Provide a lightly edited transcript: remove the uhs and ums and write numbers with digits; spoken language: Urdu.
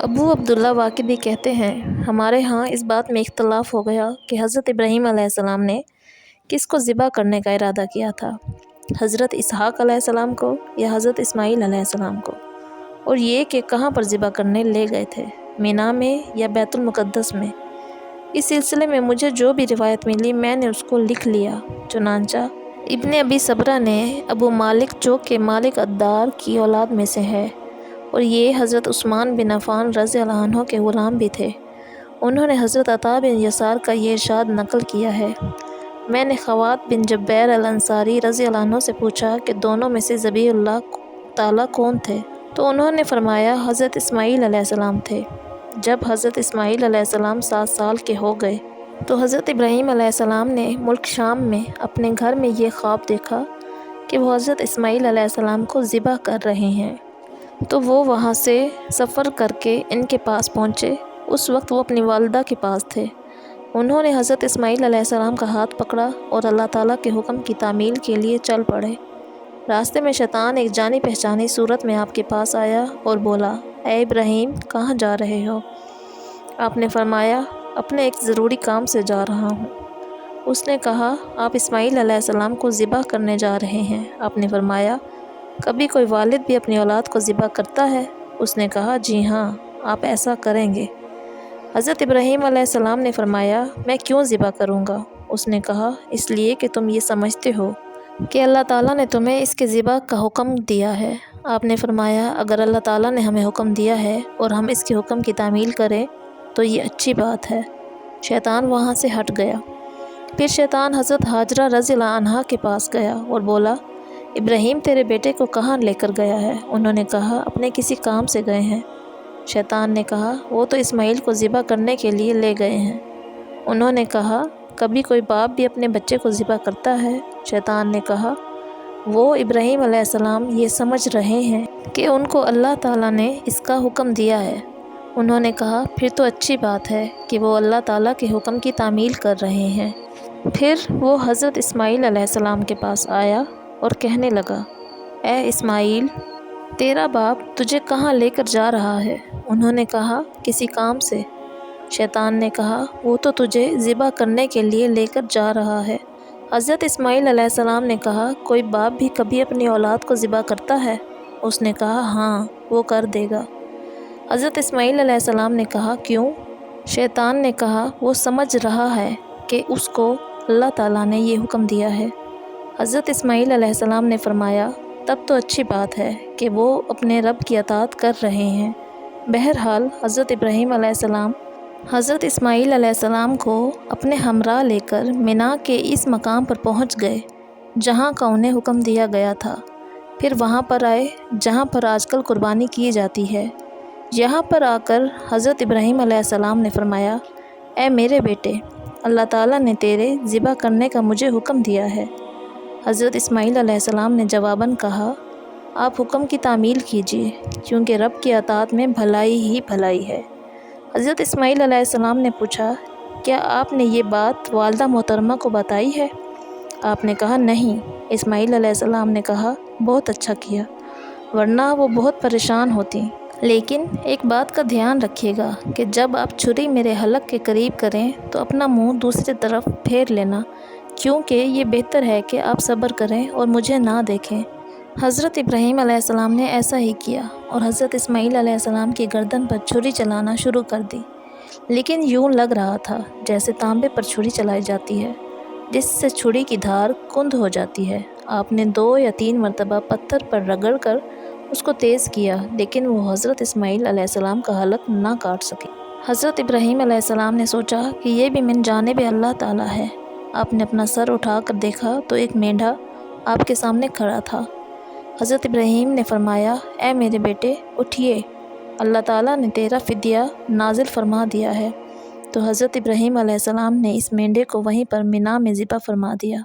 ابو عبداللہ واقدی کہتے ہیں ہمارے ہاں اس بات میں اختلاف ہو گیا کہ حضرت ابراہیم علیہ السلام نے کس کو ذبح کرنے کا ارادہ کیا تھا، حضرت اسحاق علیہ السلام کو یا حضرت اسماعیل علیہ السلام کو، اور یہ کہ کہاں پر ذبح کرنے لے گئے تھے، مینا میں یا بیت المقدس میں۔ اس سلسلے میں مجھے جو بھی روایت ملی میں نے اس کو لکھ لیا۔ چنانچہ ابن ابی صبرہ نے ابو مالک جو کہ مالک الدار کی اولاد میں سے ہے اور یہ حضرت عثمان بن عفان رضی اللہ عنہ کے غلام بھی تھے، انہوں نے حضرت عطا بن یسار کا یہ ارشاد نقل کیا ہے، میں نے خوات بن جبیر الانصاری رضی اللہ عنہ سے پوچھا کہ دونوں میں سے ذبیح اللہ تعالیٰ کون تھے، تو انہوں نے فرمایا حضرت اسماعیل علیہ السلام تھے۔ جب حضرت اسماعیل علیہ السلام 7 سال کے ہو گئے تو حضرت ابراہیم علیہ السلام نے ملک شام میں اپنے گھر میں یہ خواب دیکھا کہ وہ حضرت اسماعیل علیہ السلام کو ذبح کر رہے ہیں، تو وہ وہاں سے سفر کر کے ان کے پاس پہنچے۔ اس وقت وہ اپنی والدہ کے پاس تھے، انہوں نے حضرت اسماعیل علیہ السلام کا ہاتھ پکڑا اور اللہ تعالیٰ کے حکم کی تعمیل کے لیے چل پڑے۔ راستے میں شیطان ایک جانی پہچانی صورت میں آپ کے پاس آیا اور بولا، اے ابراہیم کہاں جا رہے ہو؟ آپ نے فرمایا اپنے ایک ضروری کام سے جا رہا ہوں۔ اس نے کہا آپ اسماعیل علیہ السلام کو ذبح کرنے جا رہے ہیں؟ آپ نے فرمایا کبھی کوئی والد بھی اپنی اولاد کو ذبح کرتا ہے؟ اس نے کہا جی ہاں، آپ ایسا کریں گے۔ حضرت ابراہیم علیہ السلام نے فرمایا میں کیوں ذبح کروں گا؟ اس نے کہا اس لیے کہ تم یہ سمجھتے ہو کہ اللہ تعالیٰ نے تمہیں اس کے ذبح کا حکم دیا ہے۔ آپ نے فرمایا اگر اللہ تعالیٰ نے ہمیں حکم دیا ہے اور ہم اس کے حکم کی تعمیل کریں تو یہ اچھی بات ہے۔ شیطان وہاں سے ہٹ گیا۔ پھر شیطان حضرت ہاجرہ رضی اللہ عنہا کے پاس گیا اور بولا ابراہیم تیرے بیٹے کو کہاں لے کر گیا ہے؟ انہوں نے کہا اپنے کسی کام سے گئے ہیں۔ شیطان نے کہا وہ تو اسماعیل کو ذبح کرنے کے لیے لے گئے ہیں۔ انہوں نے کہا کبھی کوئی باپ بھی اپنے بچے کو ذبح کرتا ہے؟ شیطان نے کہا وہ ابراہیم علیہ السلام یہ سمجھ رہے ہیں کہ ان کو اللہ تعالیٰ نے اس کا حکم دیا ہے۔ انہوں نے کہا پھر تو اچھی بات ہے کہ وہ اللہ تعالیٰ کے حکم کی تعمیل کر رہے ہیں۔ پھر وہ حضرت اسماعیل علیہ السلام کے پاس آیا اور کہنے لگا اے اسماعیل تیرا باپ تجھے کہاں لے کر جا رہا ہے؟ انہوں نے کہا کسی کام سے۔ شیطان نے کہا وہ تو تجھے ذبح کرنے کے لیے لے کر جا رہا ہے۔ حضرت اسماعیل علیہ السلام نے کہا کوئی باپ بھی کبھی اپنی اولاد کو ذبح کرتا ہے؟ اس نے کہا ہاں وہ کر دے گا۔ حضرت اسماعیل علیہ السلام نے کہا کیوں؟ شیطان نے کہا وہ سمجھ رہا ہے کہ اس کو اللہ تعالیٰ نے یہ حکم دیا ہے۔ حضرت اسماعیل علیہ السلام نے فرمایا تب تو اچھی بات ہے کہ وہ اپنے رب کی اطاعت کر رہے ہیں۔ بہرحال حضرت ابراہیم علیہ السلام حضرت اسماعیل علیہ السلام کو اپنے ہمراہ لے کر مینا کے اس مقام پر پہنچ گئے جہاں کا انہیں حکم دیا گیا تھا۔ پھر وہاں پر آئے جہاں پر آج کل قربانی کی جاتی ہے۔ یہاں پر آ کر حضرت ابراہیم علیہ السلام نے فرمایا اے میرے بیٹے اللہ تعالیٰ نے تیرے ذبح کرنے کا مجھے حکم دیا ہے۔ حضرت اسماعیل علیہ السلام نے جواباً کہا آپ حکم کی تعمیل کیجیے کیونکہ رب کی اطاعت میں بھلائی ہی بھلائی ہے۔ حضرت اسماعیل علیہ السلام نے پوچھا کیا آپ نے یہ بات والدہ محترمہ کو بتائی ہے؟ آپ نے کہا نہیں۔ اسماعیل علیہ السلام نے کہا بہت اچھا کیا، ورنہ وہ بہت پریشان ہوتی۔ لیکن ایک بات کا دھیان رکھیے گا کہ جب آپ چھری میرے حلق کے قریب کریں تو اپنا منہ دوسری طرف پھیر لینا، کیونکہ یہ بہتر ہے کہ آپ صبر کریں اور مجھے نہ دیکھیں۔ حضرت ابراہیم علیہ السلام نے ایسا ہی کیا اور حضرت اسماعیل علیہ السلام کی گردن پر چھری چلانا شروع کر دی، لیکن یوں لگ رہا تھا جیسے تانبے پر چھری چلائی جاتی ہے جس سے چھری کی دھار کند ہو جاتی ہے۔ آپ نے 2 یا 3 مرتبہ پتھر پر رگڑ کر اس کو تیز کیا لیکن وہ حضرت اسماعیل علیہ السلام کا حلق نہ کاٹ سکی۔ حضرت ابراہیم علیہ السلام نے سوچا کہ یہ بھی من جانب اللہ تعالیٰ ہے۔ آپ نے اپنا سر اٹھا کر دیکھا تو ایک مینڈھا آپ کے سامنے کھڑا تھا۔ حضرت ابراہیم نے فرمایا اے میرے بیٹے اٹھیے، اللہ تعالیٰ نے تیرا فدیہ نازل فرما دیا ہے۔ تو حضرت ابراہیم علیہ السلام نے اس مینڈھے کو وہیں پر مینا میں ذبح فرما دیا۔